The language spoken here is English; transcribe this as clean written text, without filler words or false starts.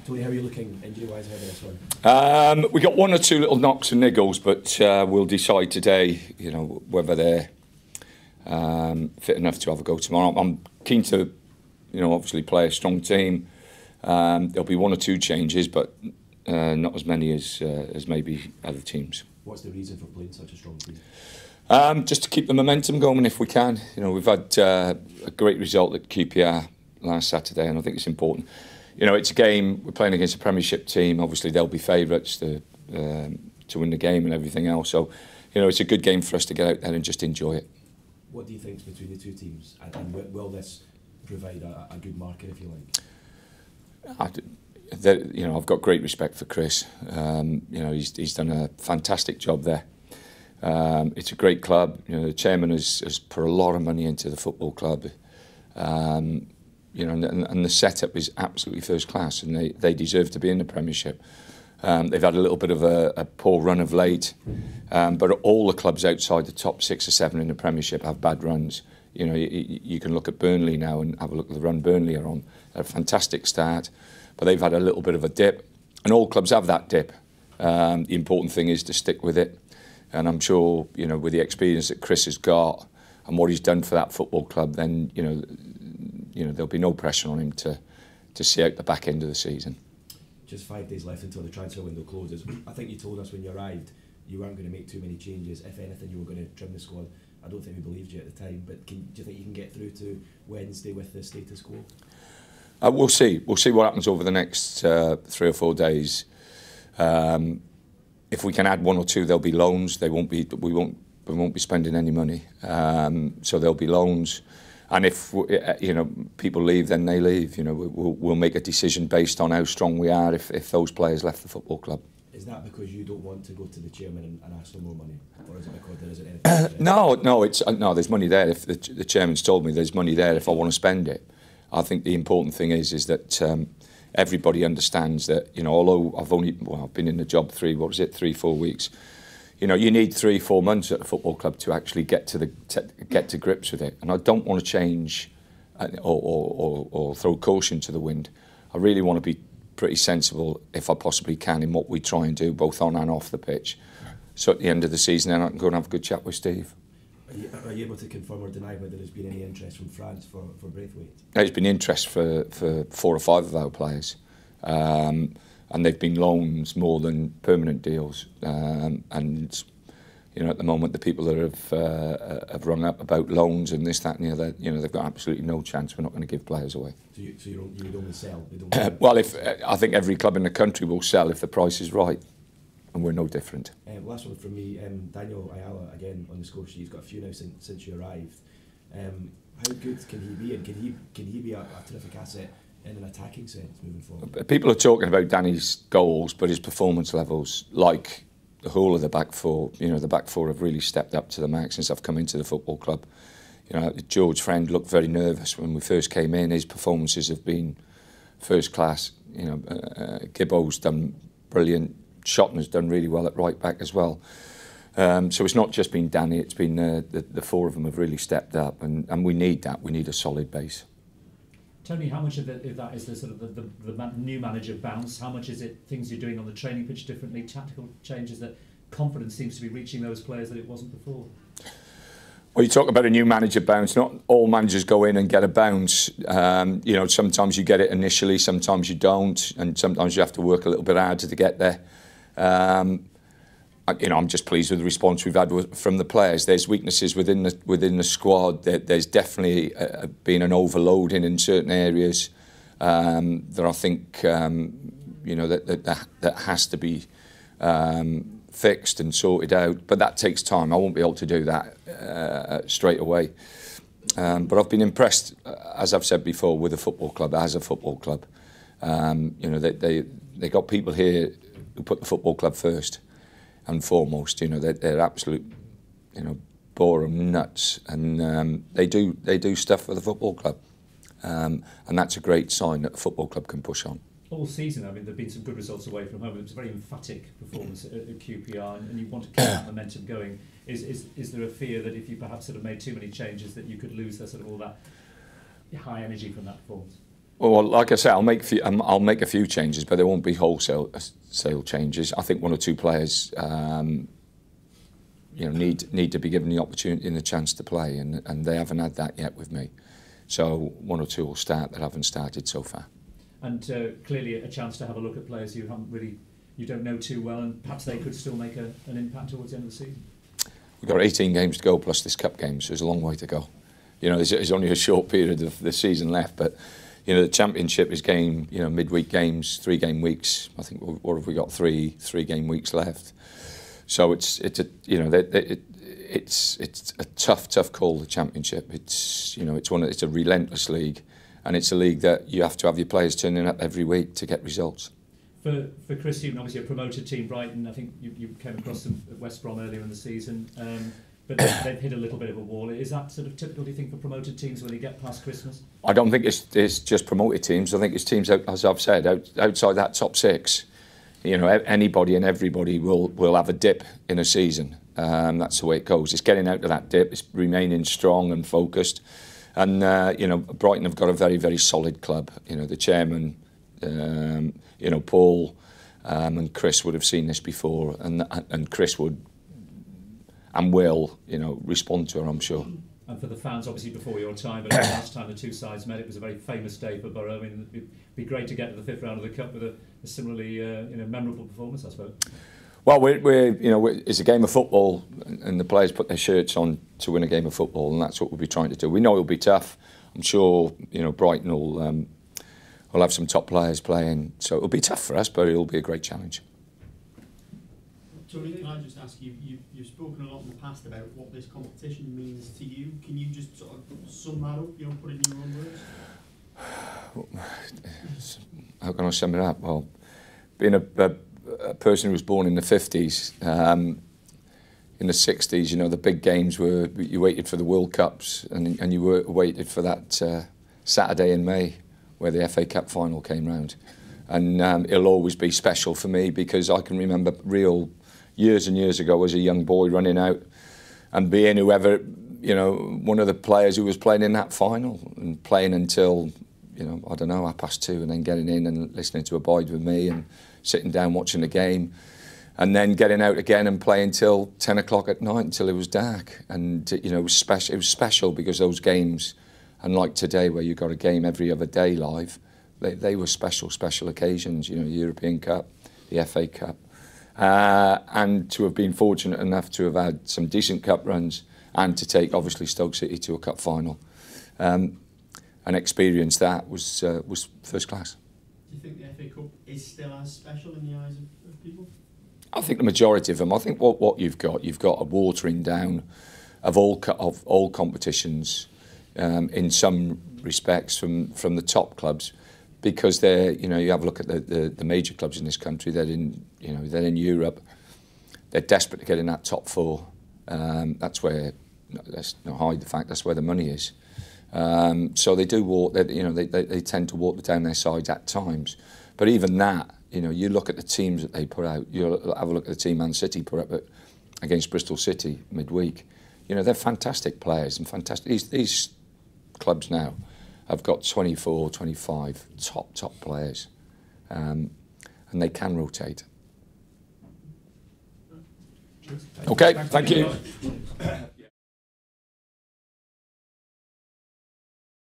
Tony, how are you looking injury-wise ahead of this one? We got one or two little knocks and niggles, but we'll decide today, whether they're fit enough to have a go tomorrow. I'm keen to, obviously play a strong team. There'll be one or two changes, but not as many as maybe other teams. What's the reason for playing such a strong team? Just to keep the momentum going if we can. We've had a great result at QPR last Saturday, and I think it's important. It's a game, we're playing against a Premiership team. Obviously, they'll be favourites to win the game and everything else. So, it's a good game for us to get out there and just enjoy it. What do you think's between the two teams? And will this provide a good marker, if you like? I've got great respect for Chris. He's done a fantastic job there. It's a great club. The chairman has put a lot of money into the football club. And the setup is absolutely first class, and they deserve to be in the Premiership. They've had a little bit of a poor run of late, but all the clubs outside the top 6 or 7 in the Premiership have bad runs. You can look at Burnley now and have a look at the run Burnley are on. A fantastic start, but they've had a little bit of a dip, and all clubs have that dip. The important thing is to stick with it, and I'm sure with the experience that Chris has got and what he's done for that football club, then there'll be no pressure on him to see out the back end of the season. Just 5 days left until the transfer window closes. I think you told us when you arrived you weren't going to make too many changes. If anything, you were going to trim the squad. I don't think we believed you at the time, but do you think you can get through to Wednesday with the status quo? We'll see. We'll see what happens over the next 3 or 4 days. If we can add 1 or 2, there'll be loans. We won't be spending any money. So there'll be loans. And if people leave, then they leave. We'll make a decision based on how strong we are if those players left the football club. Is that because you don't want to go to the chairman and ask for more money, or is it because there isn't anything? No. There's money there. If the chairman's told me there's money there, if I want to spend it, I think the important thing is that everybody understands that. Although I've been in the job 3-4 weeks. You need 3-4 months at a football club to actually get to grips with it. And I don't want to change or throw caution to the wind. I really want to be pretty sensible, if I possibly can, in what we try and do, both on and off the pitch. So at the end of the season, then I can go and have a good chat with Steve. Are you able to confirm or deny whether there's been any interest from France for Braithwaite? There's been interest for 4 or 5 of our players. And they've been loans more than permanent deals. And at the moment, the people that have rung up about loans and this, that, and the other, they've got absolutely no chance. We're not going to give players away. So you would only sell? Well, I think every club in the country will sell if the price is right, and we're no different. Last one from me, Daniel Ayala again on the score sheet. He's got a few now since you arrived. How good can he be, and can he be a terrific asset in an attacking sense moving forward? People are talking about Danny's goals, but his performance levels, like the whole of the back four, the back four have really stepped up to the max since I've come into the football club. George Friend looked very nervous when we first came in. His performances have been first class. Gibbo's done brilliant. Shotton's done really well at right back as well. So it's not just been Danny, it's been the 4 of them have really stepped up, and we need that. We need a solid base. Tony, how much of that is the sort of the new manager bounce? How much is it things you're doing on the training pitch differently, tactical changes, that confidence seems to be reaching those players that it wasn't before? Well, you talk about a new manager bounce. Not all managers go in and get a bounce. Sometimes you get it initially, sometimes you don't, and sometimes you have to work a little bit harder to get there. I'm just pleased with the response we've had from the players. There's weaknesses within the squad. There's definitely been an overloading in certain areas that I think that has to be fixed and sorted out. But that takes time. I won't be able to do that straight away. But I've been impressed, as I've said before, with the football club as a football club. They got people here who put the football club first and foremost. They're absolute, boring nuts, and they do stuff for the football club, and that's a great sign that the football club can push on. all season, I mean, there've been some good results away from home. It was a very emphatic performance at QPR, and you want to keep that momentum going. Is there a fear that if you perhaps sort of made too many changes, that you could lose that sort of all that high energy from that performance? Well, like I say, I'll make a few changes, but there won't be wholesale changes. I think one or two players, need to be given the opportunity and the chance to play, and they haven't had that yet with me. So one or two will start that haven't started so far. And clearly a chance to have a look at players you don't know too well, and perhaps they could still make an impact towards the end of the season. We've got 18 games to go plus this cup game, so there's a long way to go. There's only a short period of the season left, but the championship is midweek games, 3-game weeks. I think what have we got? Three game weeks left. So it's a tough call, the championship. It's a relentless league, and it's a league that you have to have your players turning up every week to get results. For Chris, obviously a promoted team, Brighton. I think you came across them at West Brom earlier in the season, but they've hit a little bit of a wall. Is that sort of typical, do you think, for promoted teams when they get past Christmas? I don't think it's just promoted teams. I think it's teams, as I've said, outside that top six. Anybody and everybody will have a dip in a season. That's the way it goes. It's getting out of that dip. It's remaining strong and focused. And Brighton have got a very, very solid club. The chairman, Paul and Chris would have seen this before, and Chris would and will, respond to her, I'm sure. And for the fans, obviously before your time, but the last time the two sides met, it was a very famous day for Borough. I mean, it'd be great to get to the fifth round of the cup with a similarly, memorable performance, I suppose. Well, it's a game of football, and the players put their shirts on to win a game of football, and that's what we'll be trying to do. We know it'll be tough. I'm sure, Brighton will have some top players playing, so it'll be tough for us, but it'll be a great challenge. Tony, can I just ask you, you've spoken a lot in the past about what this competition means to you. Can you just sort of sum that up, put it in your own words? How can I sum it up? Well, being a person who was born in the 50s, in the 60s, the big games were, you waited for the World Cups, and you waited for that Saturday in May where the FA Cup final came round. And it'll always be special for me, because I can remember years and years ago as a young boy running out and being one of the players who was playing in that final and playing until, 2:30, and then getting in and listening to Abide With Me and sitting down watching the game, and then getting out again and playing till 10 o'clock at night until it was dark. And it was special. It was special because those games, unlike today where you got a game every other day live, they were special occasions. European Cup, the FA Cup. And to have been fortunate enough to have had some decent cup runs and to take obviously Stoke City to a cup final and experience that was first class. Do you think the FA Cup is still as special in the eyes of people? I think the majority of them. I think what you've got a watering down of all competitions in some respects from the top clubs. Because they're, you have a look at the major clubs in this country. They're in Europe. They're desperate to get in that top four. That's where, let's not hide the fact, that's where the money is. So they do walk. They tend to walk down their sides at times. But even that, you look at the teams that they put out. You have a look at the team Man City put up against Bristol City midweek. They're fantastic players and fantastic. These clubs now have got 24, 25 top players, and they can rotate. Okay, thank you.